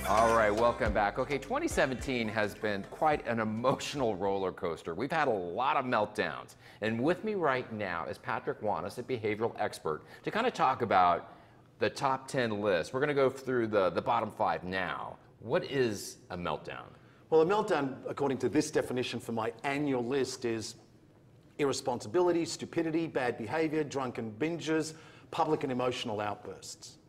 All right, welcome back. Okay, 2017 has been quite an emotional roller coaster. We've had a lot of meltdowns. And with me right now is Patrick Wanis, a behavioral expert, to kind of talk about the top 10 list. We're going to go through the bottom 5 now. What is a meltdown? Well, a meltdown, according to this definition for my annual list, is irresponsibility, stupidity, bad behavior, drunken binges, public and emotional outbursts.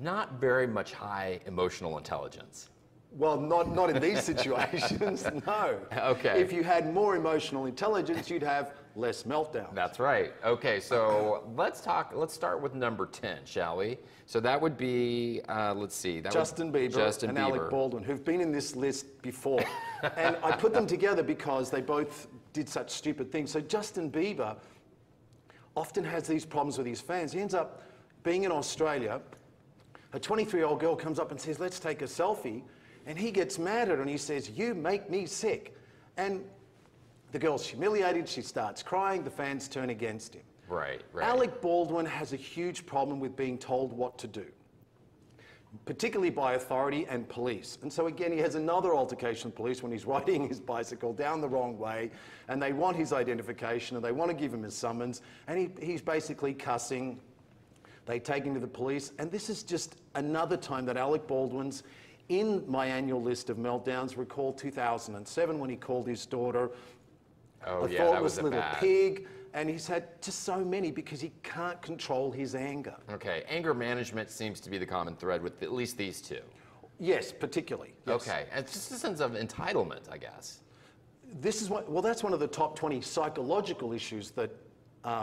Not very much high emotional intelligence. Well, not in these situations, no. Okay. If you had more emotional intelligence, you'd have less meltdowns. That's right. Okay, so let's start with number 10, shall we? So that would be, let's see. Justin Bieber and ALEC Baldwin, who've been in this list before. And I put them together because they both did such stupid things. So Justin Bieber often has these problems with his fans. He ends up being in Australia. A 23-year-old girl comes up and says, let's take a selfie. And he gets mad at her and he says, you make me sick. And the girl's humiliated, she starts crying, the fans turn against him. Right. ALEC Baldwin has a huge problem with being told what to do, particularly by authority and police. And so again, he has another altercation with police when he's riding his bicycle down the wrong way, and they want his identification, and they want to give him his summons, and he's basically cussing. They take him to the police, and this is just another time that ALEC Baldwin's in my annual list of meltdowns. Recall 2007 when he called his daughter a thoughtless little pig, and he's had just so many because he can't control his anger. Okay, anger management seems to be the common thread with at least these two. Yes, particularly. Yes. Okay, and it's just a sense of entitlement, I guess. This is well, that's one of the top 20 psychological issues that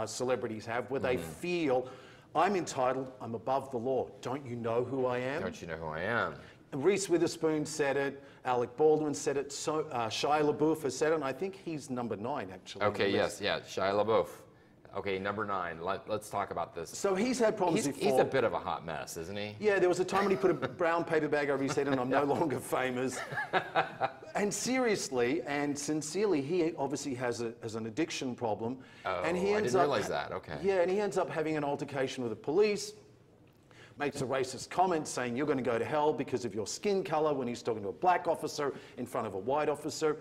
celebrities have, where they feel, I'm entitled, I'm above the law. Don't you know who I am? Don't you know who I am? And Reese Witherspoon said it, ALEC Baldwin said it, so Shia LaBeouf has said it, and I think he's number 9, actually. Okay, yes, Shia LaBeouf. Okay, number 9, let's talk about this. So he's had problems before. He's a bit of a hot mess, isn't he? Yeah, there was a time when he put a brown paper bag over his head and I'm no longer famous. And seriously and sincerely, he obviously has an addiction problem. Oh, and he ends I didn't realize that, okay. Yeah, and he ends up having an altercation with the police, makes a racist comment saying you're going to go to hell because of your skin color when he's talking to a black officer in front of a white officer.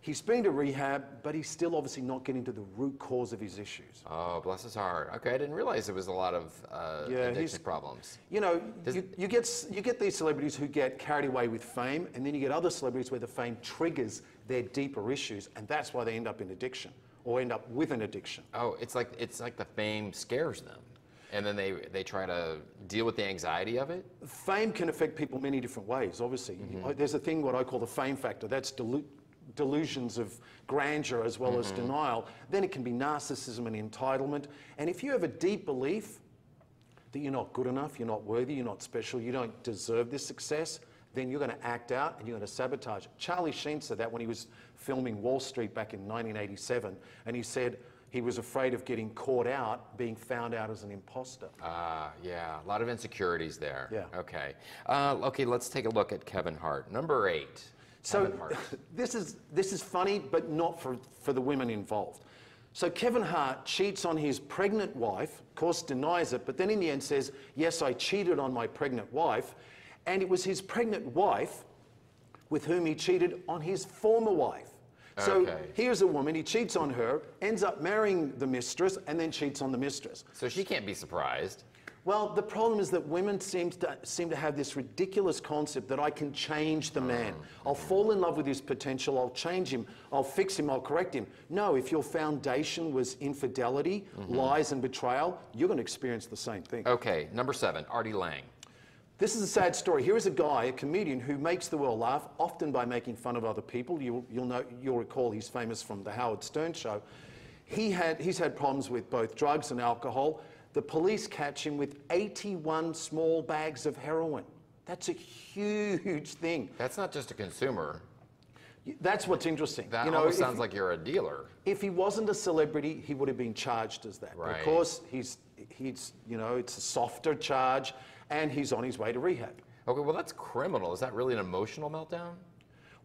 He's been to rehab, but he's still obviously not getting to the root cause of his issues. Oh, bless his heart. Okay, I didn't realize there was a lot of addiction problems. You know, you get these celebrities who get carried away with fame, and then you get other celebrities where the fame triggers their deeper issues, and that's why they end up in addiction, or end up with an addiction. Oh, it's like the fame scares them. And then they try to deal with the anxiety of it? Fame can affect people many different ways, obviously. There's a thing, what I call the fame factor. That's delusions of grandeur as well as denial. Then it can be narcissism and entitlement. And if you have a deep belief that you're not good enough, you're not worthy, you're not special, you don't deserve this success, then you're going to act out and you're going to sabotage it. Charlie Sheen said that when he was filming Wall Street back in 1987. And he said, he was afraid of getting caught out, being found out as an imposter. Yeah, a lot of insecurities there. Yeah. Okay. Okay, let's take a look at Kevin Hart. Number 8. So this is funny, but not for the women involved. So Kevin Hart cheats on his pregnant wife, of course denies it, but then in the end says, yes, I cheated on my pregnant wife, and it was his pregnant wife with whom he cheated on his former wife. So here's a woman, he cheats on her, ends up marrying the mistress, and then cheats on the mistress. So she can't be surprised. Well, the problem is that women seem to have this ridiculous concept that I can change the man. I'll fall in love with his potential, I'll change him, I'll fix him, I'll correct him. No, if your foundation was infidelity, lies and betrayal, you're going to experience the same thing. Okay, number 7, ARTIE Lang. This is a sad story. Here is a guy, a comedian, who makes the world laugh, often by making fun of other people. You'll recall he's famous from the Howard Stern show. He's had problems with both drugs and alcohol. The police catch him with 81 small bags of heroin. That's a huge thing. That's not just a consumer. That's what's interesting. That almost sounds like you're a dealer. If he wasn't a celebrity, he would have been charged as that. Right. But of course, he's it's a softer charge, and he's on his way to rehab. Okay, well that's criminal. Is that really an emotional meltdown?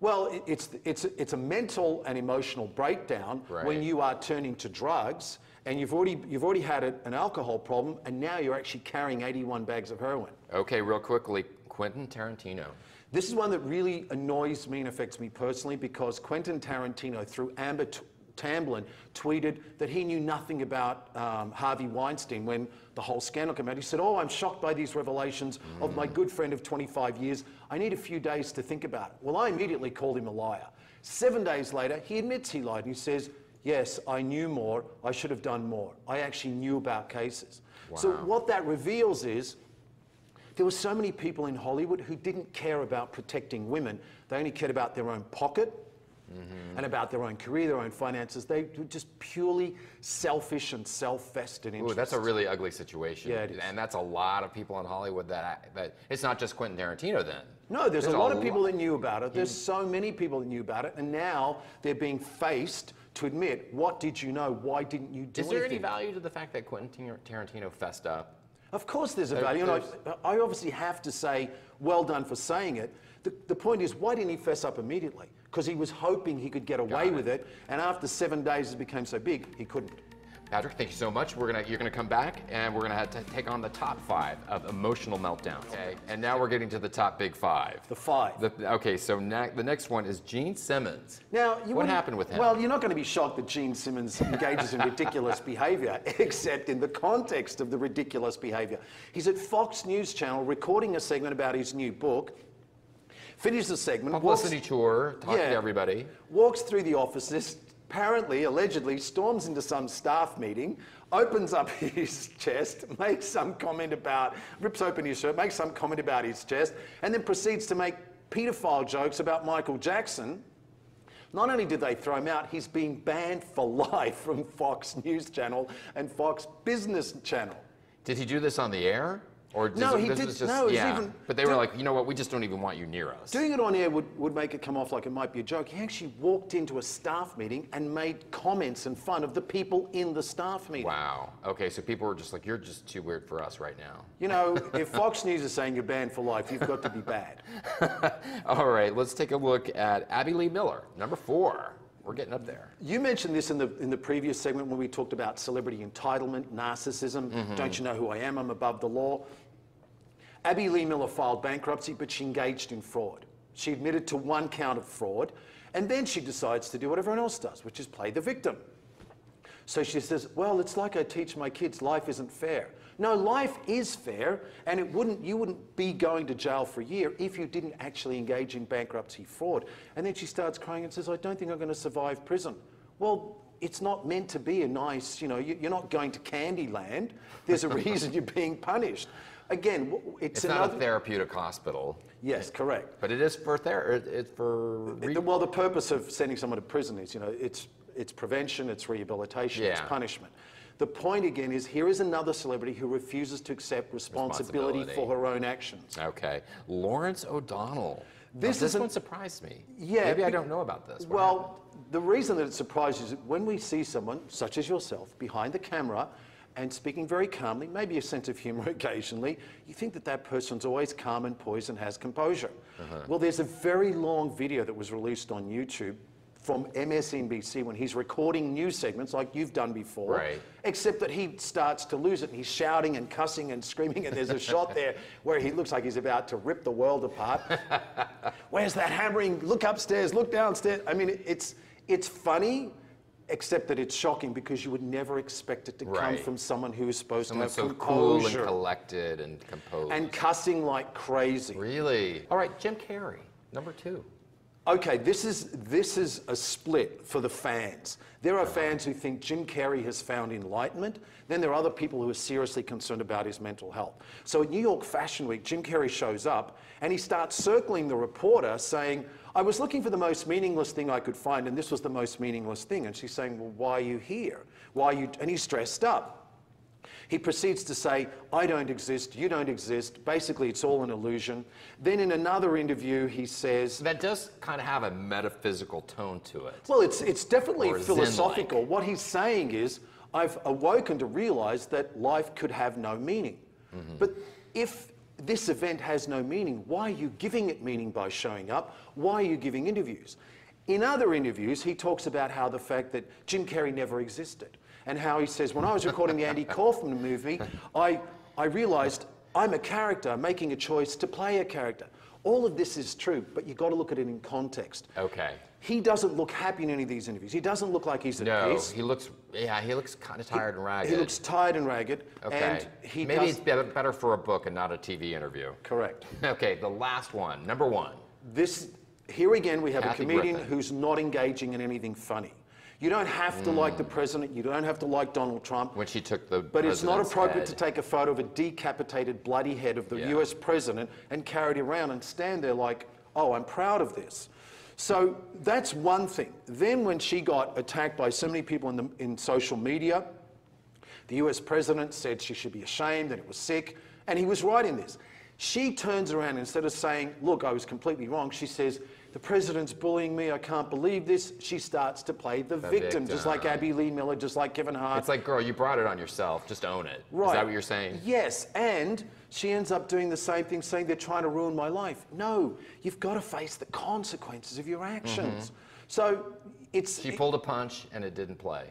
Well, it's a mental and emotional breakdown when you are turning to drugs, and you've already had an alcohol problem, and now you're actually carrying 81 bags of heroin. Okay, real quickly, Quentin Tarantino. This is one that really annoys me and affects me personally because Quentin Tarantino, through Amber Tamblyn, tweeted that he knew nothing about Harvey Weinstein when the whole scandal came out. He said, "Oh, I'm shocked by these revelations of my good friend of 25 years. I need a few days to think about it." Well, I immediately called him a liar. 7 days later, he admits he lied. And he says, "Yes, I knew more. I should have done more. I actually knew about cases." Wow. So what that reveals is there were so many people in Hollywood who didn't care about protecting women. They only cared about their own pocket and about their own career, their own finances. They were just purely selfish and self-vested interests. Ooh, that's a really ugly situation. Yeah, it is. And that's a lot of people in Hollywood that it's not just Quentin Tarantino then. No, there's a lot of people that knew about it. There's so many people that knew about it, and now they're being faced to admit, what did you know? Why didn't you do anything? Is there any value to the fact that Quentin Tarantino fessed up? Of course there's a value, and I obviously have to say, well done for saying it. The point is, why didn't he fess up immediately? Because he was hoping he could get away with it, and after 7 days it became so big, he couldn't. Patrick, thank you so much. You're gonna come back, and we're gonna have to take on the top 5 of emotional meltdowns. Okay, and now we're getting to the top big 5. The 5. Okay, so the next one is Gene Simmons. Now, what happened with him? Well, you're not going to be shocked that Gene Simmons engages in ridiculous behavior, except in the context of the ridiculous behavior. He's at Fox News Channel recording a segment about his new book. Finishes the segment. Publicity tour, talking to everybody. Walks through the offices, apparently, allegedly, storms into some staff meeting, opens up his chest, makes some comment about, rips open his shirt, makes some comment about his chest, and then proceeds to make paedophile jokes about Michael Jackson. Not only did they throw him out, he's being banned for life from Fox News Channel and Fox Business Channel. Did he do this on the air? Or no, he did. Just, no, yeah. But they were like, you know what? We just don't even want you near us. Doing it on air would make it come off like it might be a joke. He actually walked into a staff meeting and made comments and fun of the people in the staff meeting. Wow. Okay, so people were just like, you're just too weird for us right now. You know, if Fox News is saying you're banned for life, you've got to be bad. All right, let's take a look at Abby Lee Miller, number 4. We're getting up there. You mentioned this in the previous segment when we talked about celebrity entitlement, narcissism. Don't you know who I am? I'm above the law. Abby Lee Miller filed bankruptcy, but she engaged in fraud. She admitted to 1 count of fraud, and then she decides to do what everyone else does, which is play the victim. So she says, well, it's like I teach my kids, life isn't fair. No, life is fair, and you wouldn't be going to jail for a year if you didn't actually engage in bankruptcy fraud. And then she starts crying and says, I don't think I'm going to survive prison. Well, it's not meant to be a nice, you know, you're not going to Candyland. There's a reason you're being punished. Again, it's not a therapeutic hospital. Yes, correct. But it is for therapy. It's for. Well, the purpose of sending someone to prison is, you know, it's prevention, it's rehabilitation, it's punishment. The point again is, here is another celebrity who refuses to accept responsibility for her own actions. Okay, Lawrence O'Donnell. This one surprised me. Yeah. Maybe I don't know about this. Well, the reason that it surprises you is that when we see someone, such as yourself, behind the camera, and speaking very calmly, maybe a sense of humor occasionally, you think that that person's always calm and poised and has composure. Well, there's a very long video that was released on YouTube from MSNBC when he's recording news segments like you've done before, except that he starts to lose it and he's shouting and cussing and screaming, and there's a shot there where he looks like he's about to rip the world apart. Where's that hammering? Look upstairs, look downstairs. I mean, it's funny, except that it's shocking because you would never expect it to come from someone who is supposed to have so composure. Cool and collected and composed. And cussing like crazy. Really? All right, Jim Carrey, number 2. Okay, this is a split for the fans. There are fans who think Jim Carrey has found enlightenment. Then there are other people who are seriously concerned about his mental health. So at New York Fashion Week, Jim Carrey shows up and he starts circling the reporter saying, I was looking for the most meaningless thing I could find, and this was the most meaningless thing. And she's saying, well, why are you here? Why are you? And he's stressed up. He proceeds to say, I don't exist, you don't exist, basically it's all an illusion. Then in another interview he says... That does kind of have a metaphysical tone to it. Well, it's definitely philosophical. Zen-like. What he's saying is, I've awoken to realize that life could have no meaning. But if this event has no meaning, why are you giving it meaning by showing up? Why are you giving interviews? In other interviews, he talks about how the fact that Jim Carrey never existed. And how he says, when I was recording the Andy Kaufman movie, I realized I'm a character making a choice to play a character. All of this is true, but you've got to look at it in context. Okay. He doesn't look happy in any of these interviews. He doesn't look like he's at peace. He looks kind of tired and ragged. He looks tired and ragged. Okay. And Maybe it's better for a book and not a TV interview. Correct. Okay, the last one, number one. Here again, we have Kathy a comedian Griffin. who's not engaging in anything funny. You don't have to like the president. You don't have to like Donald Trump. When she took the But it's not appropriate head. to take a photo of a decapitated, bloody head of the US president and carry it around and stand there like, oh, I'm proud of this. So that's one thing. Then when she got attacked by so many people in social media, the US president said she should be ashamed and it was sick, and he was right in this. She turns around and instead of saying, look, I was completely wrong, she says, the president's bullying me, I can't believe this. She starts to play the victim, just like Abby Lee Miller, just like Kevin Hart. It's like, girl, you brought it on yourself, just own it. Right. Is that what you're saying? Yes, and she ends up doing the same thing, saying they're trying to ruin my life. No, you've got to face the consequences of your actions. So She pulled a punch and it didn't play.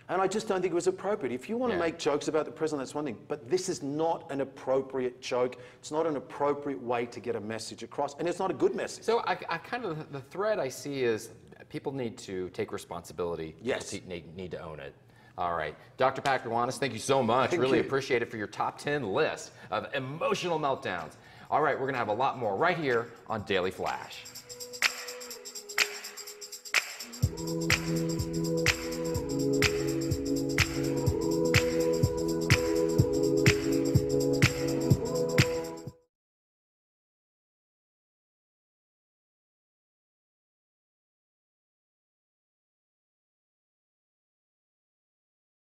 And I just don't think it was appropriate. If you want to make jokes about the president, that's one thing. But this is not an appropriate joke. It's not an appropriate way to get a message across. And it's not a good message. So I kind of, the thread I see is people need to take responsibility. Yes. Need to own it. All right. Dr. Patrick Wanis, thank you so much. Really appreciate it for your top 10 list of emotional meltdowns. All right, we're going to have a lot more right here on Daily Flash.